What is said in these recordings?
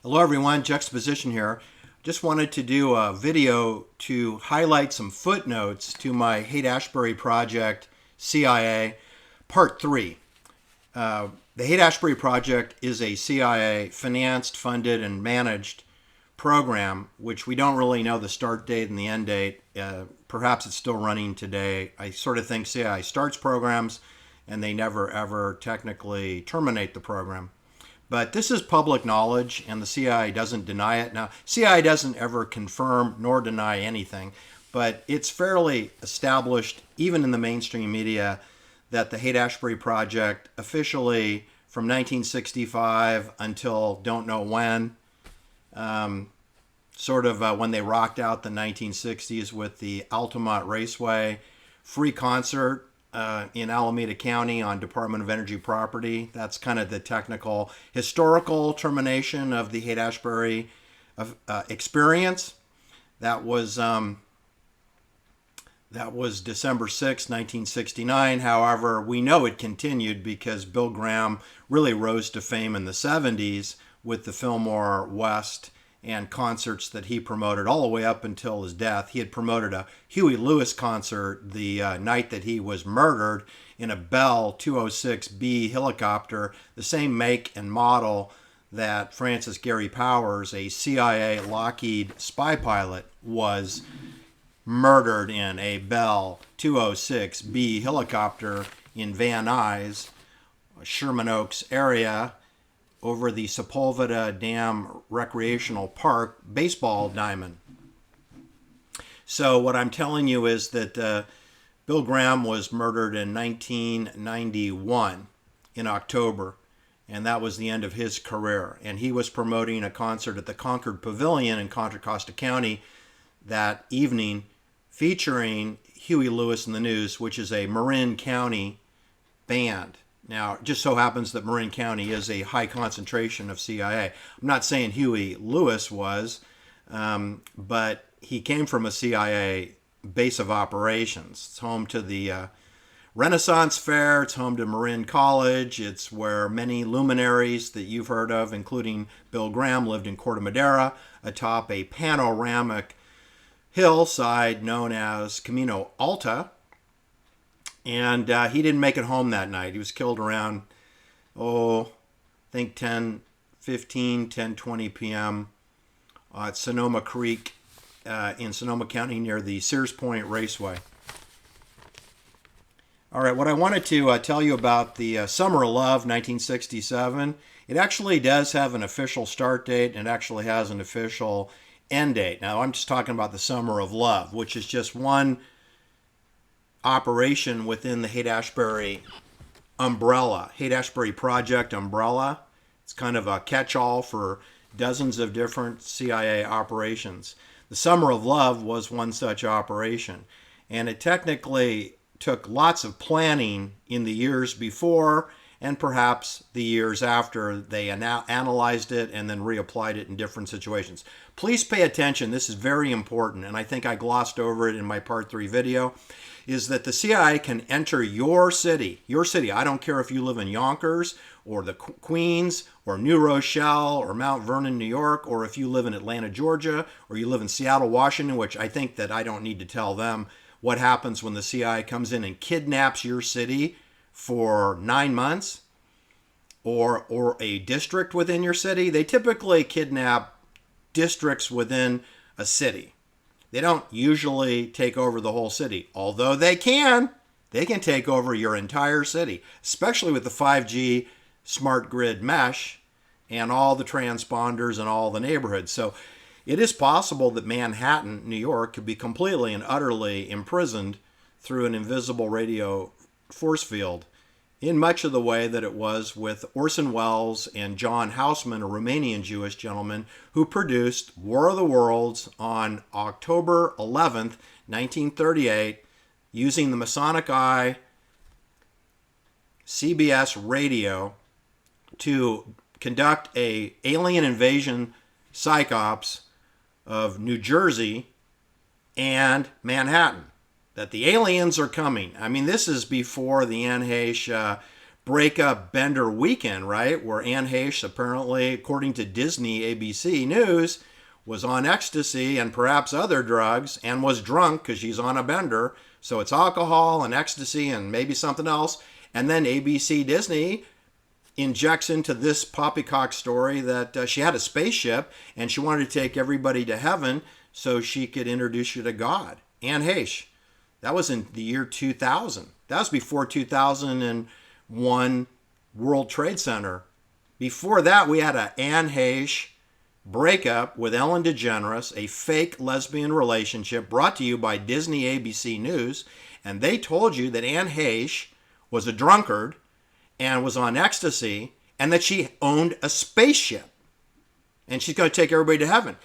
Hello everyone, Juxtaposition here. Just wanted to do a video to highlight some footnotes to my Haight Ashbury project, CIA, Part 3. The Haight Ashbury project is a CIA financed, funded, and managed program, which we don't really know the start date and the end date. Perhaps it's still running today. I sort of think CIA starts programs and they never ever technically terminate the program. But this is public knowledge, and the CIA doesn't deny it. Now, CIA doesn't ever confirm nor deny anything, but it's fairly established, even in the mainstream media, that the Haight Ashbury project officially, from 1965 until don't know when, when they rocked out the 1960s with the Altamont Raceway free concert in Alameda County on Department of Energy property. That's kind of the technical historical termination of the Haight Ashbury experience. That was December 6, 1969. However, we know it continued because Bill Graham really rose to fame in the 70s with the Fillmore West and concerts that he promoted all the way up until his death. He had promoted a Huey Lewis concert the night that he was murdered in a Bell 206B helicopter, the same make and model that Francis Gary Powers, a CIA Lockheed spy pilot, was murdered in, a Bell 206B helicopter in Van Nuys, Sherman Oaks area, over the Sepulveda Dam Recreational Park baseball diamond. So what I'm telling you is that Bill Graham was murdered in 1991 in October, and that was the end of his career. And he was promoting a concert at the Concord Pavilion in Contra Costa County that evening featuring Huey Lewis and the News, which is a Marin County band. Now, it just so happens that Marin County is a high concentration of CIA. I'm not saying Huey Lewis was, but he came from a CIA base of operations. It's home to the Renaissance Fair. It's home to Marin College. It's where many luminaries that you've heard of, including Bill Graham, lived in Corte Madera atop a panoramic hillside known as Camino Alta. And he didn't make it home that night. He was killed around, I think 10:20 p.m. At Sonoma Creek in Sonoma County near the Sears Point Raceway. All right, what I wanted to tell you about the Summer of Love, 1967, it actually does have an official start date and it actually has an official end date. Now, I'm just talking about the Summer of Love, which is just one operation within the Haight Ashbury umbrella, Haight Ashbury Project umbrella. It's kind of a catch-all for dozens of different CIA operations. The Summer of Love was one such operation, and it technically took lots of planning in the years before and perhaps the years after they analyzed it and then reapplied it in different situations. Please pay attention. This is very important, and I think I glossed over it in my Part 3 video, is that the CIA can enter your city. I don't care if you live in Yonkers or the Queens or New Rochelle or Mount Vernon, New York, or if you live in Atlanta, Georgia, or you live in Seattle, Washington, which I think that I don't need to tell them what happens when the CIA comes in and kidnaps your city for 9 months, or a district within your city. They typically kidnap districts within a city. They don't usually take over the whole city, although they can. They can take over your entire city, especially with the 5G smart grid mesh and all the transponders and all the neighborhoods. So it is possible that Manhattan, New York, could be completely and utterly imprisoned through an invisible radio force field in much of the way that it was with Orson Welles and John Houseman, a Romanian Jewish gentleman who produced War of the Worlds on October 11th, 1938, using the Masonic Eye CBS radio to conduct a alien invasion psychops of New Jersey and Manhattan. That the aliens are coming. I mean, this is before the Anheuser breakup bender weekend, right? Where Anne Heche, apparently, according to Disney ABC News, was on ecstasy and perhaps other drugs and was drunk because she's on a bender. So it's alcohol and ecstasy and maybe something else. And then ABC Disney injects into this poppycock story that she had a spaceship and she wanted to take everybody to heaven so she could introduce you to God. Anne Heche. That was in the year 2000. That was before 2001 World Trade Center. Before that, we had a Anne Heche breakup with Ellen DeGeneres, a fake lesbian relationship brought to you by Disney ABC News. And they told you that Anne Heche was a drunkard and was on ecstasy and that she owned a spaceship. And she's going to take everybody to heaven.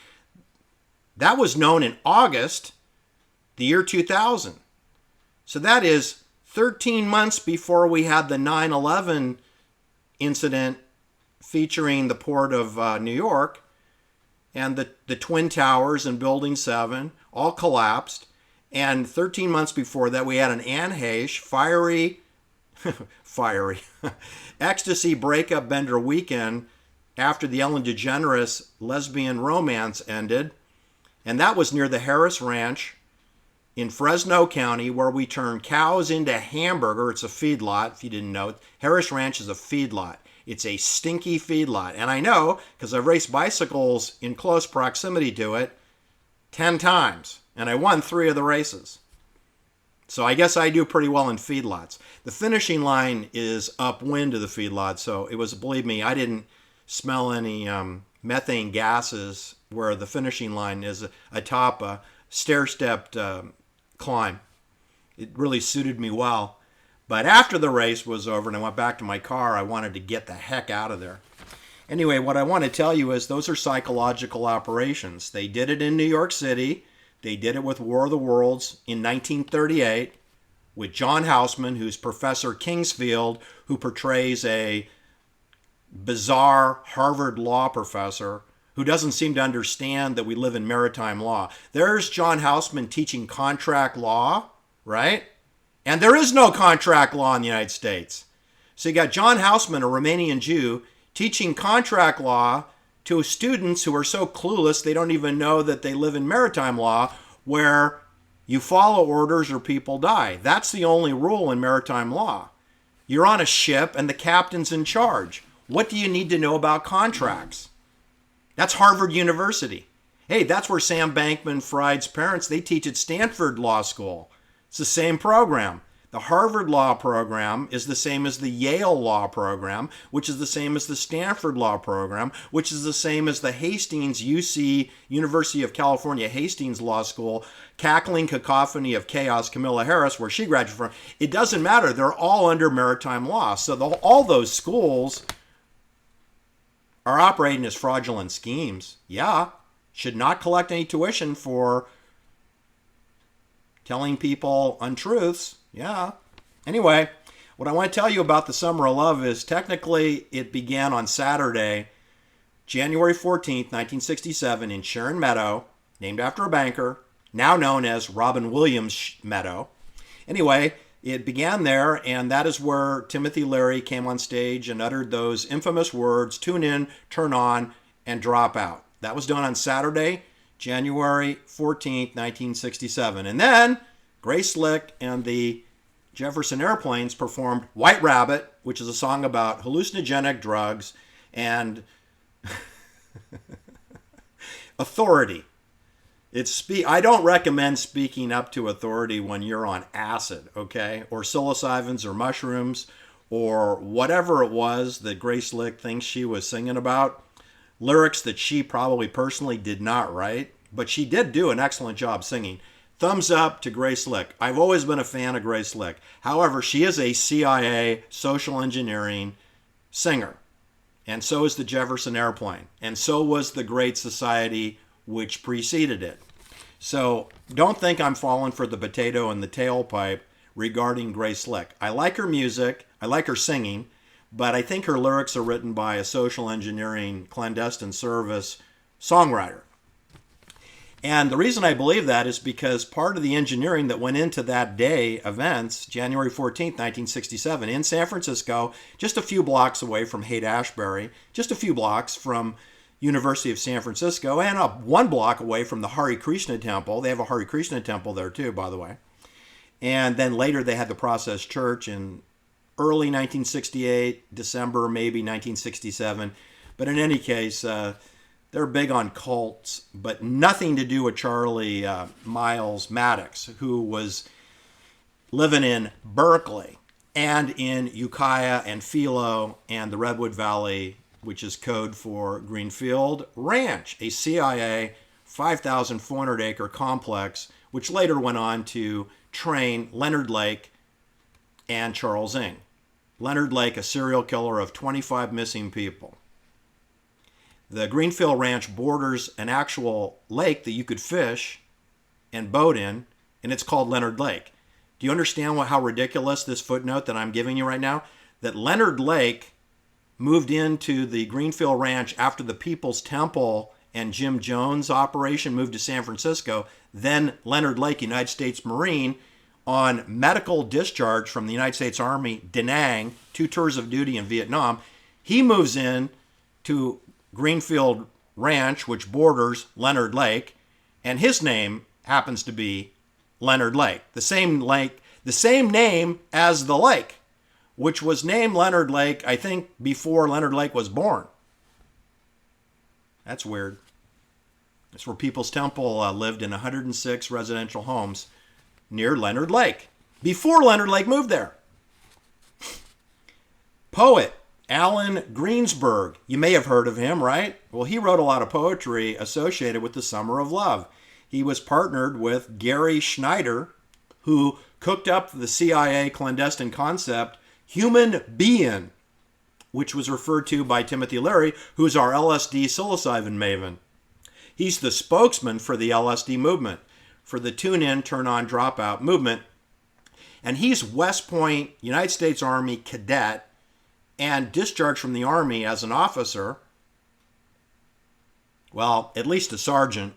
That was known in August, the year 2000. So that is 13 months before we had the 9/11 incident featuring the port of New York, and the Twin Towers and Building 7 all collapsed. And 13 months before that, we had an Anne Heche fiery ecstasy breakup bender weekend after the Ellen DeGeneres lesbian romance ended. And that was near the Harris Ranch in Fresno County, where we turn cows into hamburger. It's a feedlot, if you didn't know. Harris Ranch is a feedlot. It's a stinky feedlot. And I know, because I've raced bicycles in close proximity to it 10 times. And I won 3 of the races. So I guess I do pretty well in feedlots. The finishing line is upwind of the feedlot. So it was, believe me, I didn't smell any methane gases where the finishing line is atop a stair-stepped climb. It really suited me well. But after the race was over and I went back to my car, I wanted to get the heck out of there. Anyway, what I want to tell you is those are psychological operations. They did it in New York City. They did it with War of the Worlds in 1938 with John Houseman, who's Professor Kingsfield, who portrays a bizarre Harvard law professor who doesn't seem to understand that we live in maritime law. There's John Houseman teaching contract law, right? And there is no contract law in the United States. So you got John Houseman, a Romanian Jew, teaching contract law to students who are so clueless they don't even know that they live in maritime law, where you follow orders or people die. That's the only rule in maritime law. You're on a ship and the captain's in charge. What do you need to know about contracts? That's Harvard University. Hey, that's where Sam Bankman-Fried's parents, they teach at Stanford Law School. It's the same program. The Harvard Law program is the same as the Yale Law program, which is the same as the Stanford Law program, which is the same as the Hastings UC, University of California Hastings Law School, Cackling Cacophony of Chaos, Camilla Harris, where she graduated from. It doesn't matter. They're all under maritime law. So all those schools are operating as fraudulent schemes. Yeah, should not collect any tuition for telling people untruths. Yeah. Anyway, what I want to tell you about the Summer of Love is technically it began on Saturday, January 14th, 1967 in Sharon Meadow, named after a banker, now known as Robin Williams Meadow. Anyway, it began there, and that is where Timothy Leary came on stage and uttered those infamous words, tune in, turn on, and drop out. That was done on Saturday, January 14th, 1967. And then Grace Slick and the Jefferson Airplanes performed White Rabbit, which is a song about hallucinogenic drugs and authority. I don't recommend speaking up to authority when you're on acid, okay? Or psilocybins or mushrooms or whatever it was that Grace Slick thinks she was singing about. Lyrics that she probably personally did not write, but she did do an excellent job singing. Thumbs up to Grace Slick. I've always been a fan of Grace Slick. However, she is a CIA social engineering singer. And so is the Jefferson Airplane. And so was the Great Society, which preceded it. So don't think I'm falling for the potato and the tailpipe regarding Grace Slick. I like her music. I like her singing. But I think her lyrics are written by a social engineering clandestine service songwriter. And the reason I believe that is because part of the engineering that went into that day events, January 14th, 1967, in San Francisco, just a few blocks away from Haight Ashbury, just a few blocks from University of San Francisco, and one block away from the Hare Krishna Temple. They have a Hare Krishna Temple there too, by the way. And then later they had the Process Church in early 1968, December maybe 1967. But in any case, they're big on cults, but nothing to do with Charlie Miles Maddox, who was living in Berkeley and in Ukiah and Philo and the Redwood Valley, which is code for Greenfield Ranch, a CIA 5,400-acre complex, which later went on to train Leonard Lake and Charles Ng. Leonard Lake, a serial killer of 25 missing people. The Greenfield Ranch borders an actual lake that you could fish and boat in, and it's called Leonard Lake. Do you understand how ridiculous this footnote that I'm giving you right now? That Leonard Lake moved into the Greenfield Ranch after the People's Temple and Jim Jones operation moved to San Francisco. Then Leonard Lake, United States Marine, on medical discharge from the United States Army, Da Nang, 2 tours of duty in Vietnam, he moves in to Greenfield Ranch, which borders Leonard Lake, and his name happens to be Leonard Lake, the same name as the lake, which was named Leonard Lake, I think, before Leonard Lake was born. That's weird. That's where People's Temple lived in 106 residential homes near Leonard Lake, before Leonard Lake moved there. Poet Allen Greensburg. You may have heard of him, right? Well, he wrote a lot of poetry associated with the Summer of Love. He was partnered with Gary Schneider, who cooked up the CIA clandestine concept, human being, which was referred to by Timothy Leary, who's our LSD psilocybin maven. He's the spokesman for the LSD movement, for the tune-in, turn-on, drop-out movement. And he's West Point, United States Army cadet, and discharged from the Army as an officer. Well, at least a sergeant.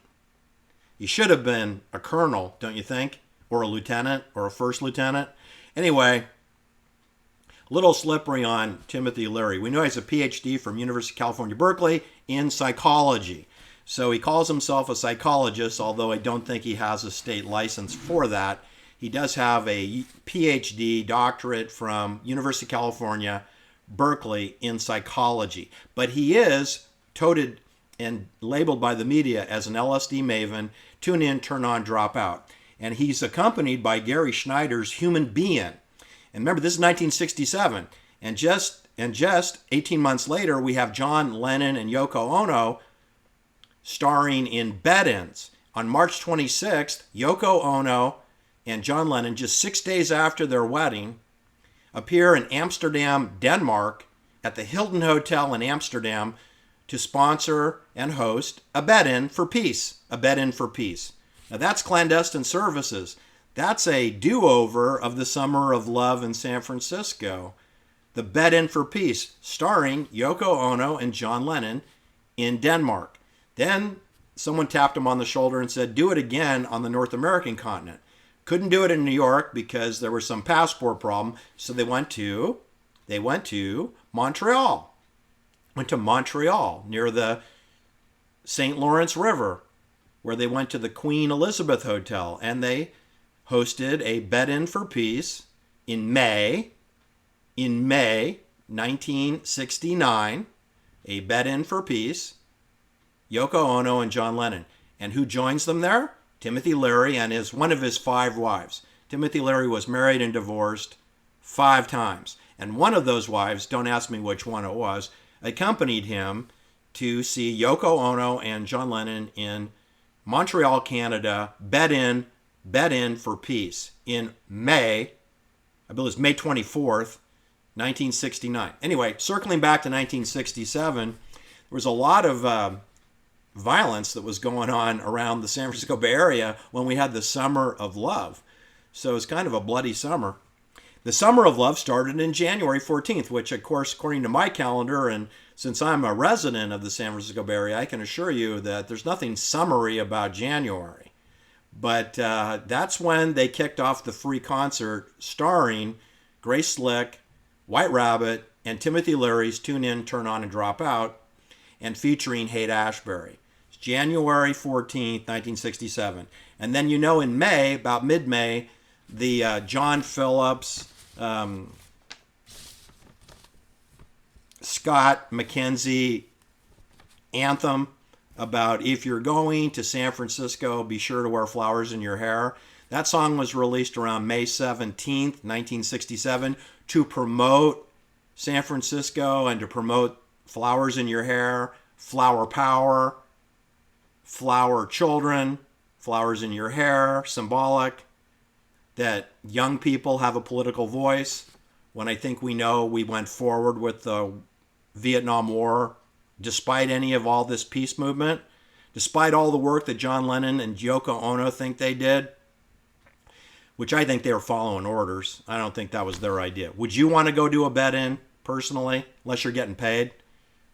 He should have been a colonel, don't you think? Or a lieutenant, or a first lieutenant. Anyway, a little slippery on Timothy Leary. We know he's a PhD from University of California, Berkeley in psychology. So he calls himself a psychologist, although I don't think he has a state license for that. He does have a PhD doctorate from University of California, Berkeley in psychology. But he is touted and labeled by the media as an LSD maven, tune in, turn on, drop out. And he's accompanied by Gary Schneider's Human Being. And remember, this is 1967. And just 18 months later, we have John Lennon and Yoko Ono starring in Bed-Ins. On March 26th, Yoko Ono and John Lennon, just 6 days after their wedding, appear in Amsterdam, Denmark, at the Hilton Hotel in Amsterdam to sponsor and host a Bed-In for Peace. A Bed-In for Peace. Now that's clandestine services. That's a do-over of the Summer of Love in San Francisco. The Bed-In for Peace, starring Yoko Ono and John Lennon in Denmark. Then someone tapped him on the shoulder and said, do it again on the North American continent. Couldn't do it in New York because there was some passport problem, so they went to Montreal. Went to Montreal near the St. Lawrence River, where they went to the Queen Elizabeth Hotel, and they hosted a Bed-In for Peace in May 1969, a Bed-In for Peace, Yoko Ono and John Lennon. And who joins them there? Timothy Leary and one of his 5 wives. Timothy Leary was married and divorced 5 times. And one of those wives, don't ask me which one it was, accompanied him to see Yoko Ono and John Lennon in Montreal, Canada, Bed-In for Peace in May, I believe it was May 24th, 1969. Anyway, circling back to 1967, there was a lot of violence that was going on around the San Francisco Bay Area when we had the Summer of Love. So it was kind of a bloody summer. The Summer of Love started in January 14th, which, of course, according to my calendar, and since I'm a resident of the San Francisco Bay Area, I can assure you that there's nothing summery about January. But that's when they kicked off the free concert starring Grace Slick, White Rabbit, and Timothy Leary's Tune In, Turn On, and Drop Out, and featuring Haight Ashbury. It's January 14th, 1967. And then, in May, about mid-May, the John Phillips, Scott McKenzie anthem about if you're going to San Francisco, be sure to wear flowers in your hair. That song was released around May 17th, 1967, to promote San Francisco and to promote flowers in your hair, flower power, flower children, flowers in your hair, symbolic that young people have a political voice. When I think we know we went forward with the Vietnam War, despite any of all this peace movement, despite all the work that John Lennon and Yoko Ono think they did, which I think they were following orders. I don't think that was their idea. Would you want to go do a bet-in, personally, unless you're getting paid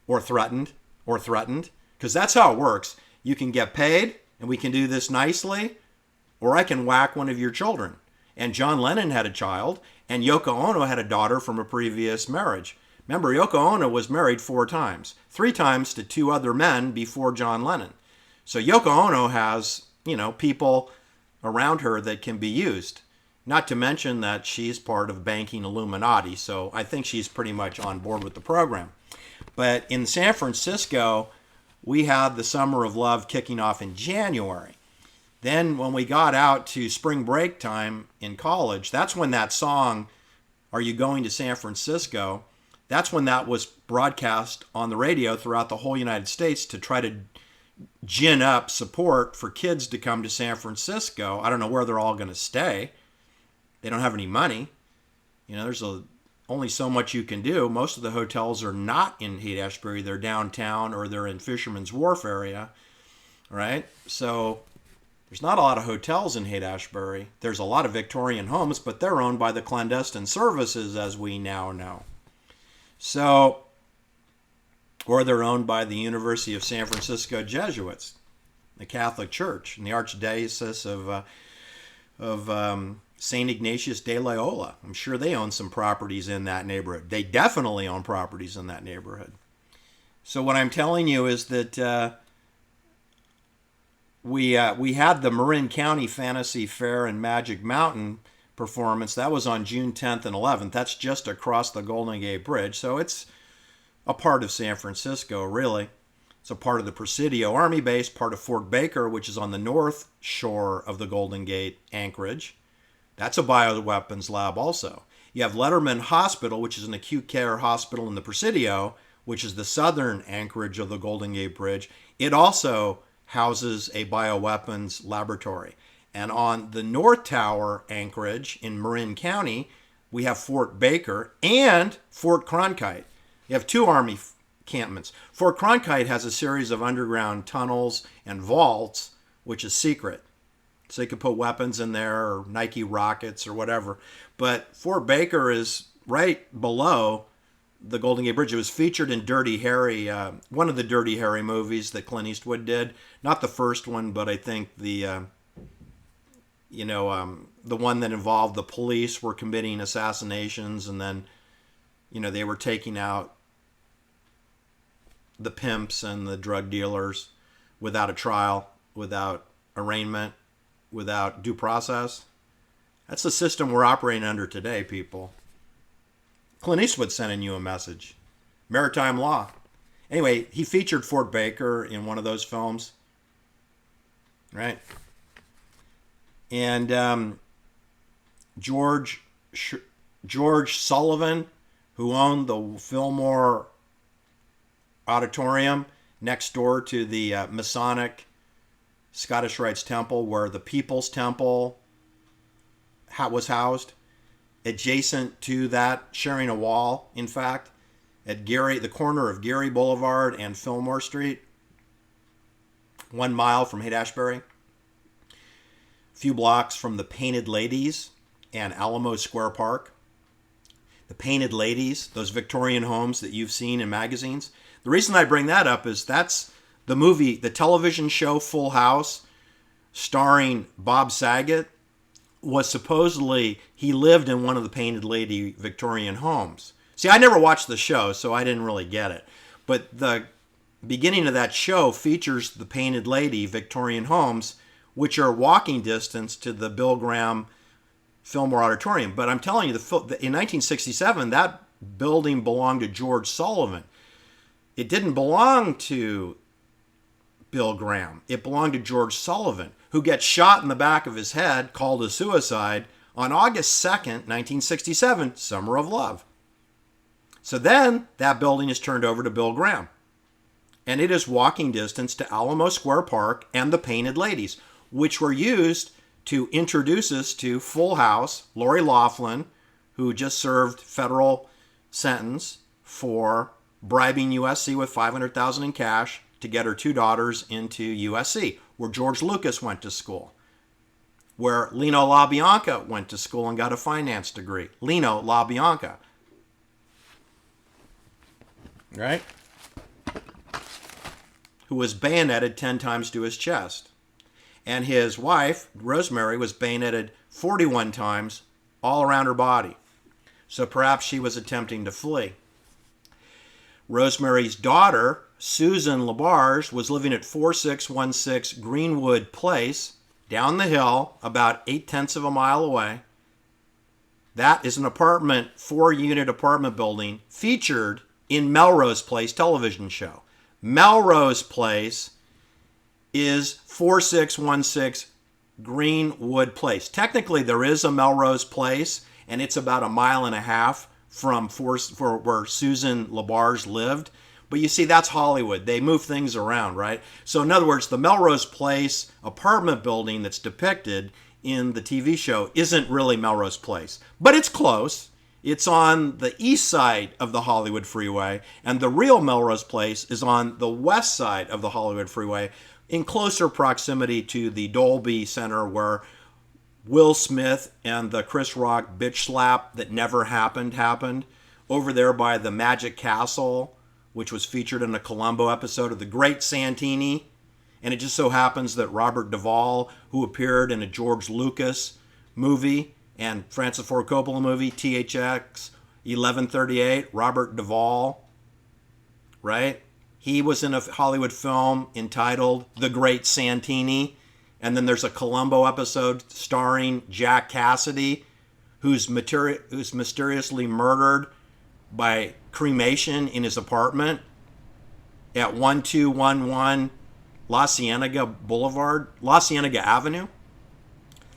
or threatened? Because that's how it works. You can get paid, and we can do this nicely, or I can whack one of your children. And John Lennon had a child, and Yoko Ono had a daughter from a previous marriage. Remember, Yoko Ono was married 4 times, 3 times to 2 other men before John Lennon. So Yoko Ono has, people around her that can be used. Not to mention that she's part of banking Illuminati, so I think she's pretty much on board with the program. But in San Francisco, we had the Summer of Love kicking off in January. Then when we got out to spring break time in college, that's when that song, Are You Going to San Francisco? That's when that was broadcast on the radio throughout the whole United States to try to gin up support for kids to come to San Francisco. I don't know where they're all going to stay. They don't have any money. There's only so much you can do. Most of the hotels are not in Haight Ashbury. They're downtown or they're in Fisherman's Wharf area, right? So there's not a lot of hotels in Haight Ashbury. There's a lot of Victorian homes, but they're owned by the clandestine services, as we now know. So, or they're owned by the University of San Francisco Jesuits, the Catholic Church, and the Archdiocese of St. Ignatius de Loyola. I'm sure they own some properties in that neighborhood. They definitely own properties in that neighborhood. So what I'm telling you is that we had the Marin County Fantasy Fair and Magic Mountain performance. That was on June 10th and 11th. That's just across the Golden Gate Bridge. So it's a part of San Francisco, really. It's a part of the Presidio Army Base, part of Fort Baker, which is on the north shore of the Golden Gate Anchorage. That's a bioweapons lab also. You have Letterman Hospital, which is an acute care hospital in the Presidio, which is the southern anchorage of the Golden Gate Bridge. It also houses a bioweapons laboratory. And on the North Tower anchorage in Marin County, we have Fort Baker and Fort Cronkite. You have 2 Army encampments. Fort Cronkite has a series of underground tunnels and vaults, which is secret. So they could put weapons in there or Nike rockets or whatever. But Fort Baker is right below the Golden Gate Bridge. It was featured in Dirty Harry, one of the Dirty Harry movies that Clint Eastwood did. Not the first one, but I think the one that involved the police were committing assassinations, and then, they were taking out the pimps and the drug dealers without a trial, without arraignment, without due process. That's the system we're operating under today, people. Clint Eastwood sending you a message. Maritime law. Anyway, he featured Fort Baker in one of those films. Right? And George Sullivan, who owned the Fillmore Auditorium next door to the Masonic Scottish Rites Temple, where the People's Temple was housed, adjacent to that, sharing a wall, in fact, at the corner of Geary Boulevard and Fillmore Street, 1 mile from Haight Ashbury, a few blocks from the Painted Ladies and Alamo Square Park. the painted ladies, those Victorian homes that you've seen in magazines. The reason I bring that up is that's the movie, the television show Full House, starring Bob Saget, was supposedly, he lived in one of the painted lady Victorian homes. See, I never watched the show, so I didn't really get it. But the beginning of that show features the painted lady Victorian homes, which are walking distance to the Bill Graham Fillmore Auditorium. But I'm telling you, in 1967, that building belonged to George Sullivan. It didn't belong to Bill Graham. It belonged to George Sullivan, who gets shot in the back of his head, called a suicide, on August 2nd, 1967, Summer of Love. So then that building is turned over to Bill Graham. And it is walking distance to Alamo Square Park and the Painted Ladies, which were used to introduce us to Full House, Lori Loughlin, who just served federal sentence for bribing USC with $500,000 in cash to get her two daughters into USC, where George Lucas went to school, where Lino LaBianca went to school and got a finance degree. Lino LaBianca. Right? Who was bayoneted 10 times to his chest. And his wife, Rosemary, was bayoneted 41 times all around her body. So perhaps she was attempting to flee. Rosemary's daughter, Susan LaBarge, was living at 4616 Greenwood Place, down the hill, about 8/10 of a mile away. That is an apartment, 4-unit apartment building featured in Melrose Place television show. Melrose Place is 4616 Greenwood Place. Technically, there is a Melrose Place, and it's about a mile and a half from where Susan LaBarge lived. But you see, that's Hollywood. They move things around, right? So in other words, the Melrose Place apartment building that's depicted in the TV show isn't really Melrose Place. But it's close. It's on the east side of the Hollywood Freeway, and the real Melrose Place is on the west side of the Hollywood Freeway, in closer proximity to the Dolby Center, where Will Smith and the Chris Rock bitch slap that never happened, over there by the Magic Castle, which was featured in a Columbo episode of The Great Santini. And it just so happens that Robert Duvall, who appeared in a George Lucas movie and Francis Ford Coppola movie, THX 1138, Robert Duvall, right? He was in a Hollywood film entitled The Great Santini. And then there's a Columbo episode starring Jack Cassidy, who's mysteriously murdered by cremation in his apartment at 1211 La Cienega Avenue.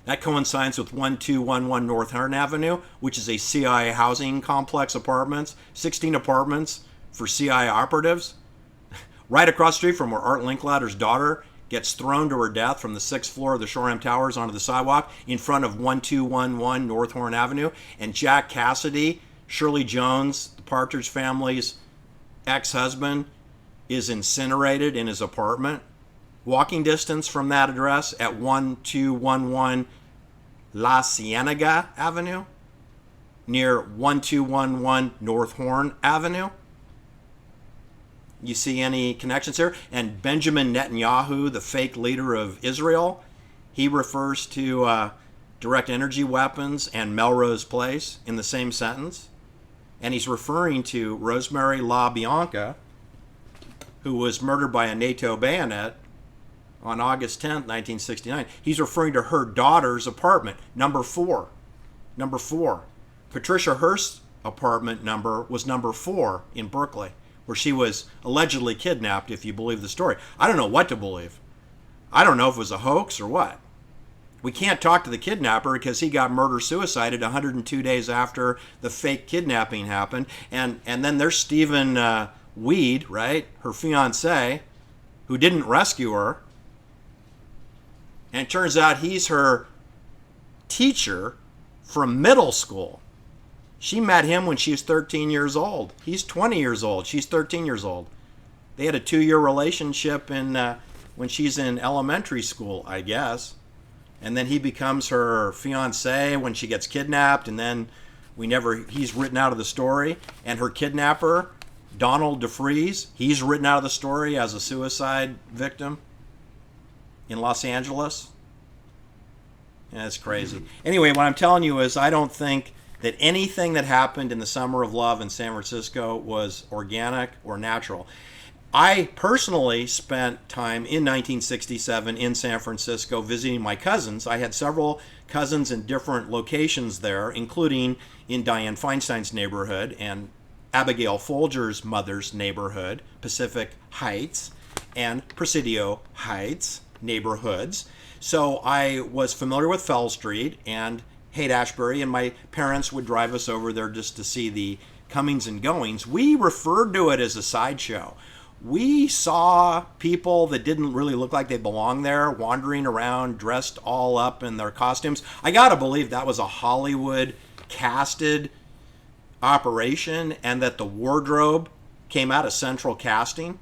That coincides with 1211 North Horn Avenue, which is a CIA housing complex apartments, 16 apartments for CIA operatives. Right across the street from where Art Linklatter's daughter gets thrown to her death from the 6th floor of the Shoreham Towers onto the sidewalk in front of 1211 North Horn Avenue. And Jack Cassidy, Shirley Jones, the Partridge Family's ex-husband, is incinerated in his apartment. Walking distance from that address at 1211 La Cienega Avenue, near 1211 North Horn Avenue. You see any connections here? And Benjamin Netanyahu, the fake leader of Israel, he refers to direct energy weapons and Melrose Place in the same sentence. And he's referring to Rosemary LaBianca, who was murdered by a NATO bayonet on August 10th, 1969. He's referring to her daughter's apartment, number 4. Number 4. Patricia Hearst's apartment number was number 4 in Berkeley, where she was allegedly kidnapped, if you believe the story. I don't know what to believe. I don't know if it was a hoax or what. We can't talk to the kidnapper because he got murder-suicided 102 days after the fake kidnapping happened. And then there's Stephen Weed, right, her fiancé, who didn't rescue her. And it turns out he's her teacher from middle school. She met him when she was 13 years old. He's 20 years old. She's 13 years old. They had a 2-year relationship when she's in elementary school, I guess. And then he becomes her fiancé when she gets kidnapped. And then He's written out of the story. And her kidnapper, Donald DeFreeze, he's written out of the story as a suicide victim in Los Angeles. Yeah, that's crazy. Anyway, what I'm telling you is I don't think that anything that happened in the Summer of Love in San Francisco was organic or natural. I personally spent time in 1967 in San Francisco visiting my cousins. I had several cousins in different locations there, including in Dianne Feinstein's neighborhood and Abigail Folger's mother's neighborhood, Pacific Heights and Presidio Heights neighborhoods. So I was familiar with Fell Street and Haight Ashbury, and my parents would drive us over there just to see the comings and goings. We referred to it as a sideshow. We saw people that didn't really look like they belonged there wandering around dressed all up in their costumes. I gotta believe that was a Hollywood casted operation, and that the wardrobe came out of central casting.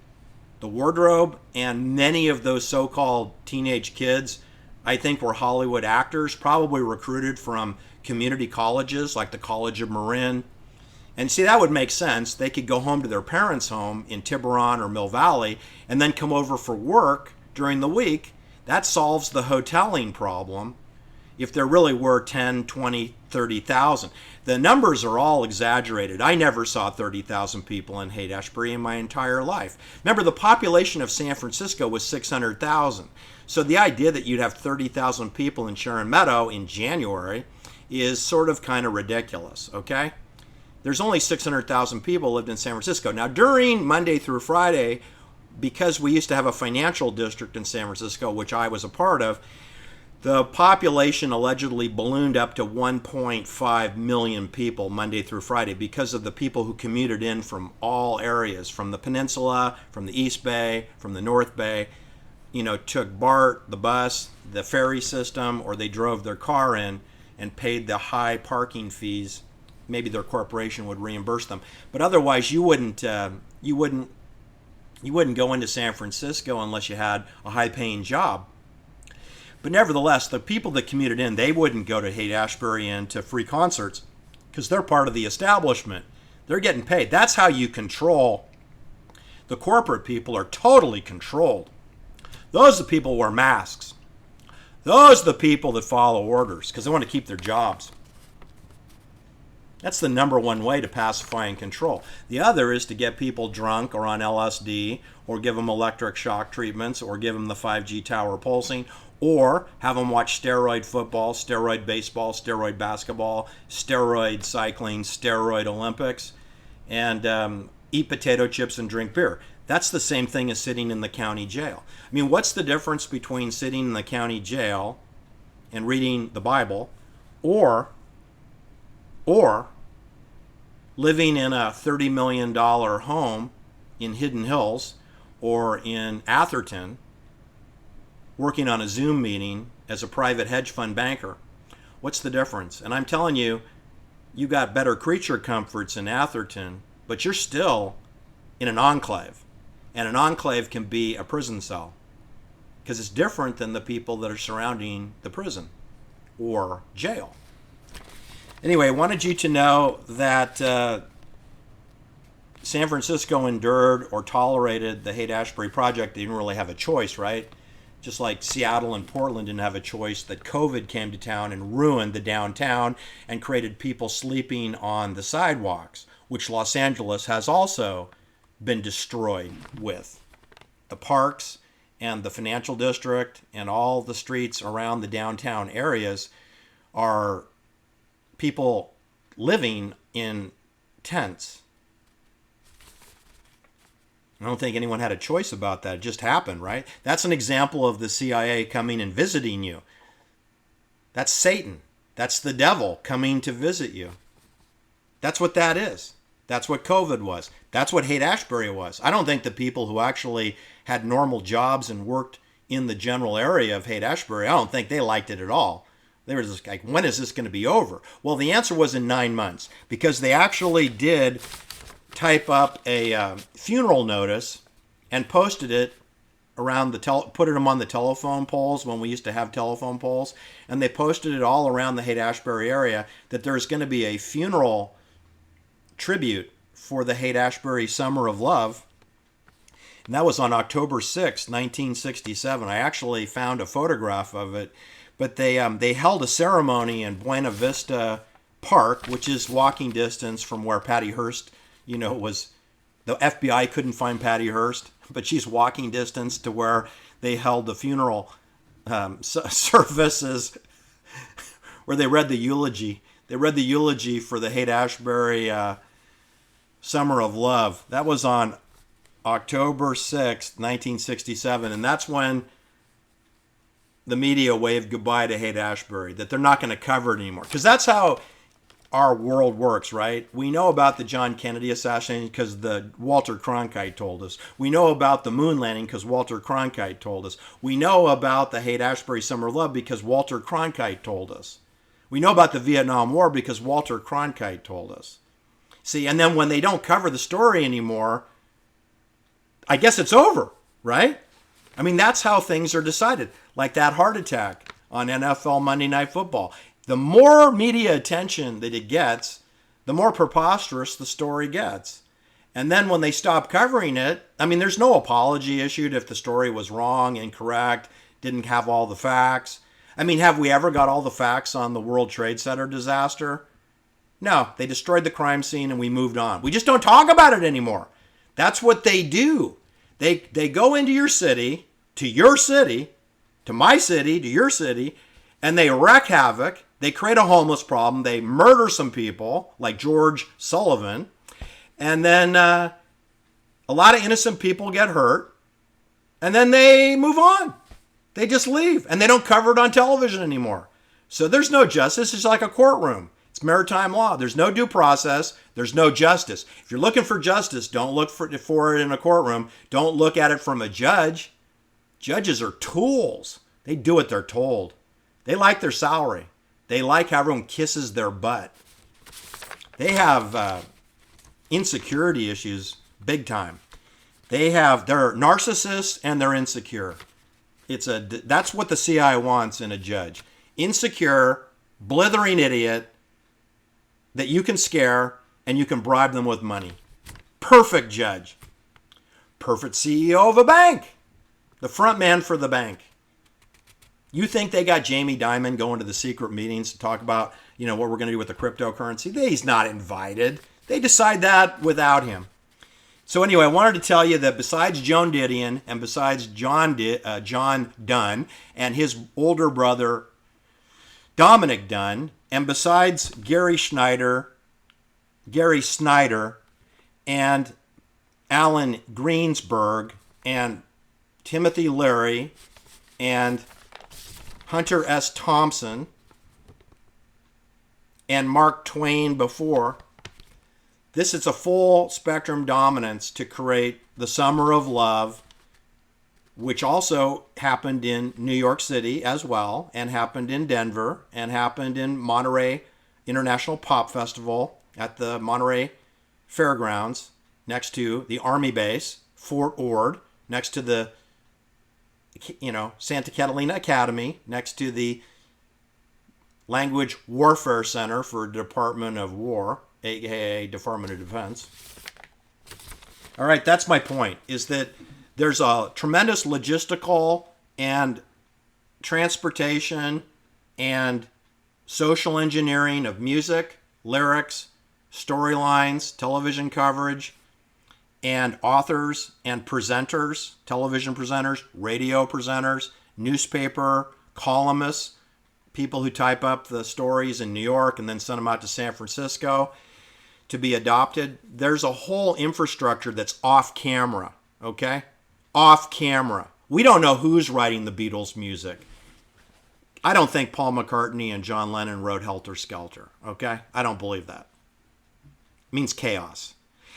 The wardrobe and many of those so-called teenage kids, I think, were Hollywood actors, probably recruited from community colleges like the College of Marin. And see, that would make sense. They could go home to their parents' home in Tiburon or Mill Valley and then come over for work during the week. That solves the hoteling problem if there really were 10, 20, 30,000. The numbers are all exaggerated. I never saw 30,000 people in Haight Ashbury in my entire life. Remember, the population of San Francisco was 600,000. So the idea that you'd have 30,000 people in Sharon Meadow in January is sort of kind of ridiculous, okay? There's only 600,000 people lived in San Francisco. Now, during Monday through Friday, because we used to have a financial district in San Francisco, which I was a part of, the population allegedly ballooned up to 1.5 million people Monday through Friday because of the people who commuted in from all areas, from the peninsula, from the East Bay, from the North Bay, took BART, the bus, the ferry system, or they drove their car in and paid the high parking fees. Maybe their corporation would reimburse them, but otherwise you wouldn't go into San Francisco unless you had a high-paying job. But nevertheless, the people that commuted in, they wouldn't go to Haight Ashbury and to free concerts because they're part of the establishment. They're getting paid. That's how you control. The corporate people are totally controlled. Those are the people who wear masks. Those are the people that follow orders because they want to keep their jobs. That's the number one way to pacify and control. The other is to get people drunk or on LSD, or give them electric shock treatments, or give them the 5G tower pulsing, or have them watch steroid football, steroid baseball, steroid basketball, steroid cycling, steroid Olympics, and eat potato chips and drink beer. That's the same thing as sitting in the county jail. I mean, what's the difference between sitting in the county jail and reading the Bible, or living in a $30 million home in Hidden Hills or in Atherton, working on a Zoom meeting as a private hedge fund banker? What's the difference? And I'm telling you, you got better creature comforts in Atherton, but you're still in an enclave. And an enclave can be a prison cell because it's different than the people that are surrounding the prison or jail. Anyway, I wanted you to know that San Francisco endured or tolerated the Haight Ashbury project. They didn't really have a choice, right? Just like Seattle and Portland didn't have a choice, that COVID came to town and ruined the downtown and created people sleeping on the sidewalks, which Los Angeles has also been destroyed with. The parks and the financial district and all the streets around the downtown areas are people living in tents. I don't think anyone had a choice about that. It just happened, right? That's an example of the CIA coming and visiting you. That's Satan. That's the devil coming to visit you. That's what that is. That's what COVID was. That's what Haight Ashbury was. I don't think the people who actually had normal jobs and worked in the general area of Haight Ashbury, I don't think they liked it at all. They were just like, when is this going to be over? Well, the answer was in 9 months, because they actually did type up a funeral notice and posted it around put them on the telephone poles when we used to have telephone poles, and they posted it all around the Haight Ashbury area that there's going to be a funeral tribute for the Haight Ashbury Summer of Love. And that was on October 6, 1967. I actually found a photograph of it, but they held a ceremony in Buena Vista Park, which is walking distance from where Patty Hearst, was. The FBI couldn't find Patty Hearst, but she's walking distance to where they held the funeral services, where they read the eulogy. They read the eulogy for the Haight Ashbury Summer of Love. That was on October 6th, 1967, and that's when the media waved goodbye to Haight Ashbury, that they're not going to cover it anymore. Because that's how our world works, right? We know about the John Kennedy assassination because the Walter Cronkite told us. We know about the moon landing because Walter Cronkite told us. We know about the Haight Ashbury Summer of Love because Walter Cronkite told us. We know about the Vietnam War because Walter Cronkite told us. See, and then when they don't cover the story anymore, I guess it's over, right? I mean, that's how things are decided. Like that heart attack on NFL Monday Night Football. The more media attention that it gets, the more preposterous the story gets. And then when they stop covering it, I mean, there's no apology issued if the story was wrong, incorrect, didn't have all the facts. I mean, have we ever got all the facts on the World Trade Center disaster? No, they destroyed the crime scene and we moved on. We just don't talk about it anymore. That's what they do. They go into your city, to my city, to your city, and they wreak havoc. They create a homeless problem. They murder some people, like George Sullivan. And then a lot of innocent people get hurt. And then they move on. They just leave. And they don't cover it on television anymore. So there's no justice. It's like a courtroom. It's maritime law. There's no due process. There's no justice. If you're looking for justice, don't look for it in a courtroom. Don't look at it from a judge. Judges are tools. They do what they're told. They like their salary. They like how everyone kisses their butt. They have insecurity issues big time. They're narcissists and they're insecure. That's what the CI wants in a judge. Insecure, blithering idiot that you can scare and you can bribe them with money. Perfect judge. Perfect CEO of a bank. The front man for the bank. You think they got Jamie Dimon going to the secret meetings to talk about, what we're going to do with the cryptocurrency? He's not invited. They decide that without him. So anyway, I wanted to tell you that besides Joan Didion and besides John Dunn and his older brother Dominic Dunn, and besides Gary Snyder and Alan Greensburg and Timothy Leary and Hunter S. Thompson and Mark Twain before, this is a full spectrum dominance to create the Summer of Love, which also happened in New York City as well, and happened in Denver, and happened in Monterey International Pop Festival at the Monterey Fairgrounds, next to the Army base, Fort Ord, next to the Santa Catalina Academy, next to the Language Warfare Center for Department of War, aka Department of Defense. All right, that's my point, is that there's a tremendous logistical and transportation and social engineering of music, lyrics, storylines, television coverage, and authors and presenters, television presenters, radio presenters, newspaper columnists, people who type up the stories in New York and then send them out to San Francisco to be adopted. There's a whole infrastructure that's off camera, okay? Off camera. We don't know who's writing the Beatles' music. I don't think Paul McCartney and John Lennon wrote Helter Skelter, okay? I don't believe that. It means chaos.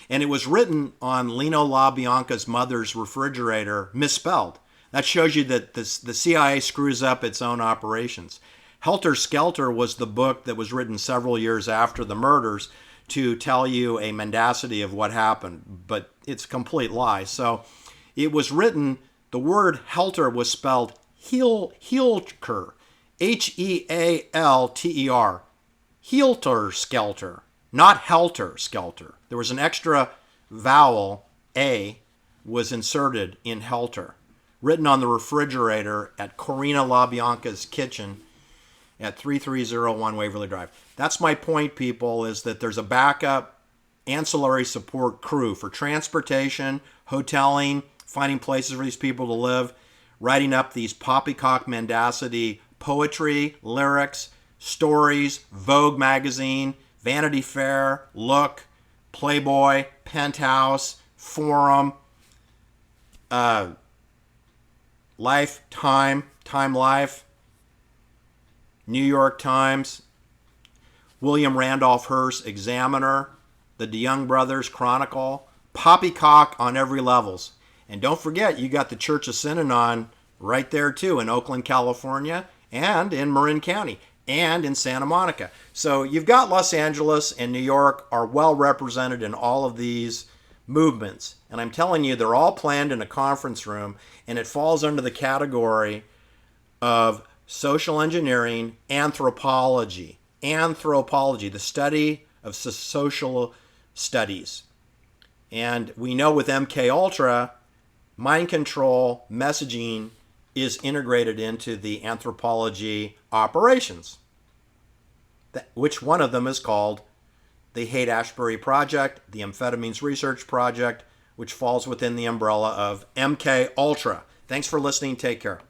And it was written on Lino LaBianca's mother's refrigerator, misspelled. That shows you that the CIA screws up its own operations. Helter Skelter was the book that was written several years after the murders to tell you a mendacity of what happened, but it's a complete lie. So it was written The word helter was spelled Healter, Healter, Helter Skelter, not Helter Skelter. There was an extra vowel, A, was inserted in Helter, written on the refrigerator at Corina LaBianca's kitchen at 3301 Waverly Drive. That's my point, people, is that there's a backup ancillary support crew for transportation, hoteling, finding places for these people to live, writing up these poppycock mendacity poetry, lyrics, stories, Vogue magazine, Vanity Fair, Look, Playboy, Penthouse, Forum, Life, Time Life, New York Times, William Randolph Hearst Examiner, the DeYoung Brothers Chronicle, poppycock on every levels. And don't forget, you got the Church of Synanon right there too in Oakland, California, and in Marin County, and in Santa Monica. So you've got Los Angeles and New York are well represented in all of these movements. And I'm telling you, they're all planned in a conference room, and it falls under the category of social engineering, anthropology, the study of social studies. And we know with MK Ultra, mind control messaging is integrated into the anthropology operations, which one of them is called the Haight Ashbury Project, the Amphetamines Research Project, which falls within the umbrella of MK Ultra. Thanks for listening. Take care.